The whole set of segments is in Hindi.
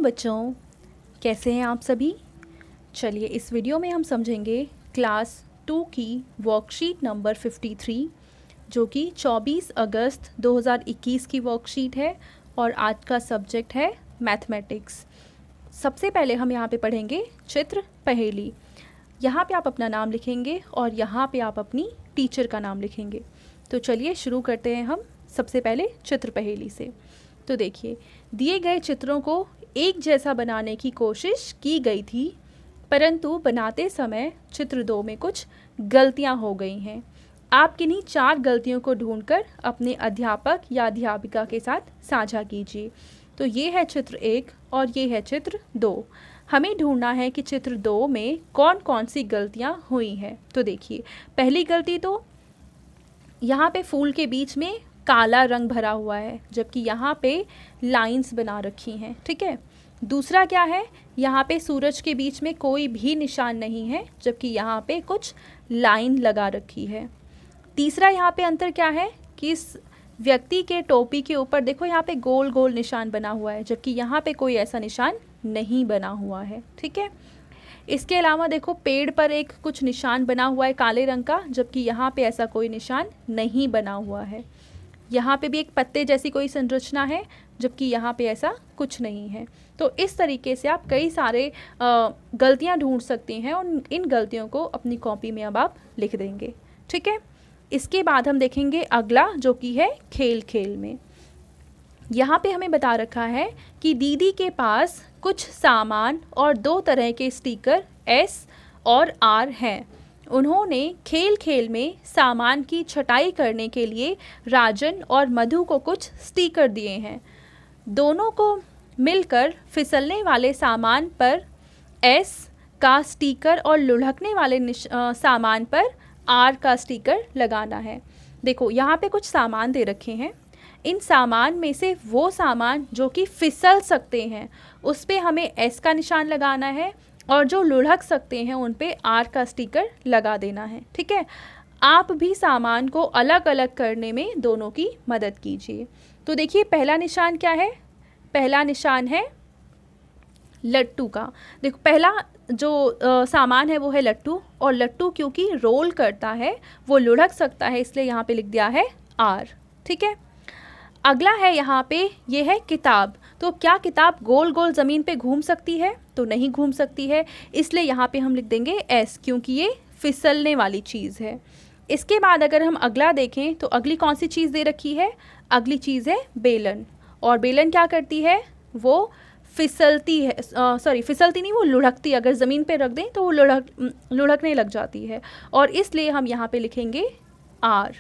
बच्चों, कैसे हैं आप सभी। चलिए इस वीडियो में हम समझेंगे क्लास 2 की वर्कशीट नंबर 53 जो कि 24 अगस्त 2021 की वर्कशीट है और आज का सब्जेक्ट है मैथमेटिक्स। सबसे पहले हम यहाँ पे पढ़ेंगे चित्र पहेली। यहाँ पे आप अपना नाम लिखेंगे और यहाँ पे आप अपनी टीचर का नाम लिखेंगे। तो चलिए शुरू करते हैं हम सबसे पहले चित्र पहेली से। तो देखिए, दिए गए चित्रों को एक जैसा बनाने की कोशिश की गई थी, परंतु बनाते समय चित्र 2 में कुछ गलतियां हो गई हैं। आप किन्हीं 4 गलतियों को ढूंढकर अपने अध्यापक या अध्यापिका के साथ साझा कीजिए। तो ये है चित्र 1 और ये है चित्र 2। हमें ढूंढना है कि चित्र 2 में कौन कौन सी गलतियां हुई हैं। तो देखिए, पहली गलती तो यहाँ पे फूल के बीच में काला रंग भरा हुआ है, जबकि यहाँ पे लाइंस बना रखी हैं। ठीक है। दूसरा क्या है, यहाँ पे सूरज के बीच में कोई भी निशान नहीं है, जबकि यहाँ पे कुछ लाइन लगा रखी है। तीसरा यहाँ पे अंतर क्या है कि इस व्यक्ति के टोपी के ऊपर देखो, यहाँ पे गोल गोल निशान बना हुआ है, जबकि यहाँ पे कोई ऐसा निशान नहीं बना हुआ है। ठीक है। इसके अलावा देखो, पेड़ पर एक कुछ निशान बना हुआ है काले रंग का, जबकि यहाँ पे ऐसा कोई निशान नहीं बना हुआ है। यहाँ पे भी एक पत्ते जैसी कोई संरचना है, जबकि यहाँ पे ऐसा कुछ नहीं है। तो इस तरीके से आप कई सारे गलतियाँ ढूंढ सकते हैं और इन गलतियों को अपनी कॉपी में अब आप लिख देंगे। ठीक है। इसके बाद हम देखेंगे अगला, जो कि है खेल खेल में। यहाँ पे हमें बता रखा है कि दीदी के पास कुछ सामान और 2 तरह के स्टिकर एस और आर हैं। उन्होंने खेल खेल में सामान की छटाई करने के लिए राजन और मधु को कुछ स्टिकर दिए हैं। दोनों को मिलकर फिसलने वाले सामान पर एस का स्टिकर और लुढ़कने वाले सामान पर आर का स्टिकर लगाना है। देखो, यहाँ पे कुछ सामान दे रखे हैं। इन सामान में से वो सामान जो कि फिसल सकते हैं उस पे हमें एस का निशान लगाना है, और जो लुढ़क सकते हैं उन पे आर का स्टिकर लगा देना है। ठीक है। आप भी सामान को अलग अलग करने में दोनों की मदद कीजिए। तो देखिए, पहला निशान क्या है। पहला निशान है लट्टू का। देखो, पहला जो सामान है वो है लट्टू, और लट्टू क्योंकि रोल करता है, वो लुढ़क सकता है, इसलिए यहाँ पे लिख दिया है आर। ठीक है। अगला है यहाँ पे, ये है किताब। तो क्या किताब गोल गोल ज़मीन पे घूम सकती है? तो नहीं घूम सकती है, इसलिए यहाँ पे हम लिख देंगे एस, क्योंकि ये फिसलने वाली चीज़ है। इसके बाद अगर हम अगला देखें तो अगली कौन सी चीज़ दे रखी है। अगली चीज़ है बेलन, और बेलन क्या करती है, वो फिसलती है, फिसलती नहीं, वो लुढ़कती। अगर ज़मीन पे रख दें तो वो लुढ़कने लग जाती है, और इसलिए हम यहाँ पे लिखेंगे आर।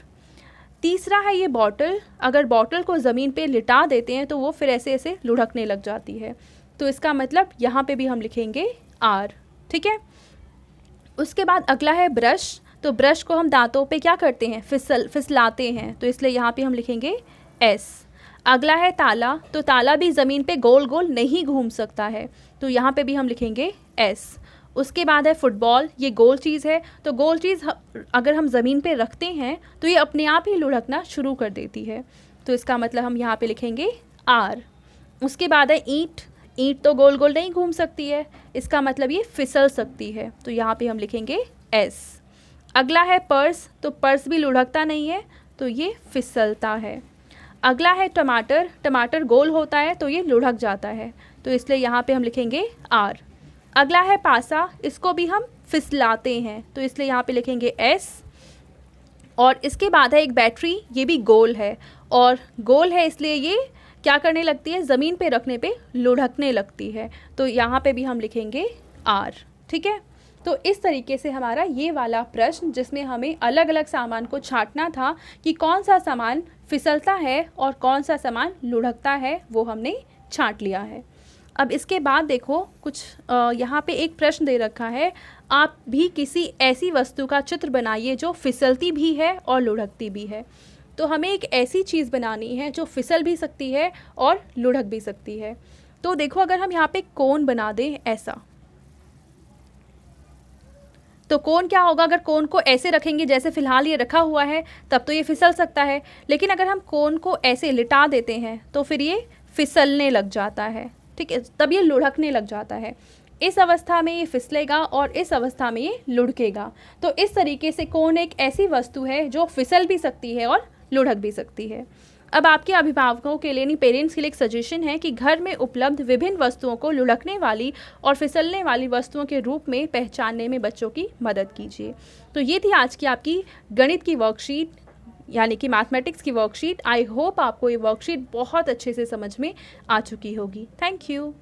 तीसरा है ये बॉटल। अगर बॉटल को ज़मीन पे लिटा देते हैं तो वो फिर ऐसे ऐसे लुढ़कने लग जाती है, तो इसका मतलब यहाँ पे भी हम लिखेंगे आर। ठीक है। उसके बाद अगला है ब्रश। तो ब्रश को हम दांतों पे क्या करते हैं, फिसलाते हैं, तो इसलिए यहाँ पे हम लिखेंगे एस। अगला है ताला। तो ताला भी ज़मीन पे गोल गोल नहीं घूम सकता है, तो यहाँ पे भी हम लिखेंगे एस। उसके बाद है फुटबॉल। ये गोल चीज़ है, तो गोल चीज़ अगर हम ज़मीन पे रखते हैं तो ये अपने आप ही लुढ़कना शुरू कर देती है, तो इसका मतलब हम यहाँ पे लिखेंगे आर। उसके बाद है ईंट। ईंट तो गोल गोल नहीं घूम सकती है, इसका मतलब ये फिसल सकती है, तो यहाँ पे हम लिखेंगे एस। अगला है पर्स। तो पर्स भी लुढ़कता नहीं है, तो ये फिसलता है। अगला है टमाटर। टमाटर गोल होता है, तो ये लुढ़क जाता है, तो इसलिए यहाँ पे हम लिखेंगे आर। अगला है पासा। इसको भी हम फिसलाते हैं, तो इसलिए यहाँ पे लिखेंगे एस। और इसके बाद है एक बैटरी। ये भी गोल है, और गोल है इसलिए ये क्या करने लगती है, ज़मीन पे रखने पे लुढ़कने लगती है, तो यहाँ पे भी हम लिखेंगे आर। ठीक है। तो इस तरीके से हमारा ये वाला प्रश्न, जिसमें हमें अलग अलग सामान को छांटना था कि कौन सा सामान फिसलता है और कौन सा सामान लुढ़कता है, वो हमने छांट लिया है। अब इसके बाद देखो, कुछ यहाँ पे एक प्रश्न दे रखा है, आप भी किसी ऐसी वस्तु का चित्र बनाइए जो फिसलती भी है और लुढ़कती भी है। तो हमें एक ऐसी चीज़ बनानी है जो फिसल भी सकती है और लुढ़क भी सकती है। तो देखो, अगर हम यहाँ पे कोन बना दें ऐसा, तो कोन क्या होगा, अगर कोन को ऐसे रखेंगे जैसे फ़िलहाल ये रखा हुआ है, तब तो ये फिसल सकता है। लेकिन अगर हम कोन को ऐसे लिटा देते हैं तो फिर ये फिसलने लग जाता है। ठीक है, तब ये लुढ़कने लग जाता है। इस अवस्था में ये फिसलेगा और इस अवस्था में ये लुढ़केगा। तो इस तरीके से कोन एक ऐसी वस्तु है जो फिसल भी सकती है और लुढ़क भी सकती है। अब आपके अभिभावकों के लिए यानी पेरेंट्स के लिए एक सजेशन है कि घर में उपलब्ध विभिन्न वस्तुओं को लुढ़कने वाली और फिसलने वाली वस्तुओं के रूप में पहचानने में बच्चों की मदद कीजिए। तो ये थी आज की आपकी गणित की वर्कशीट यानी कि मैथमेटिक्स की वर्कशीट। आई होप आपको ये वर्कशीट बहुत अच्छे से समझ में आ चुकी होगी। Thank you.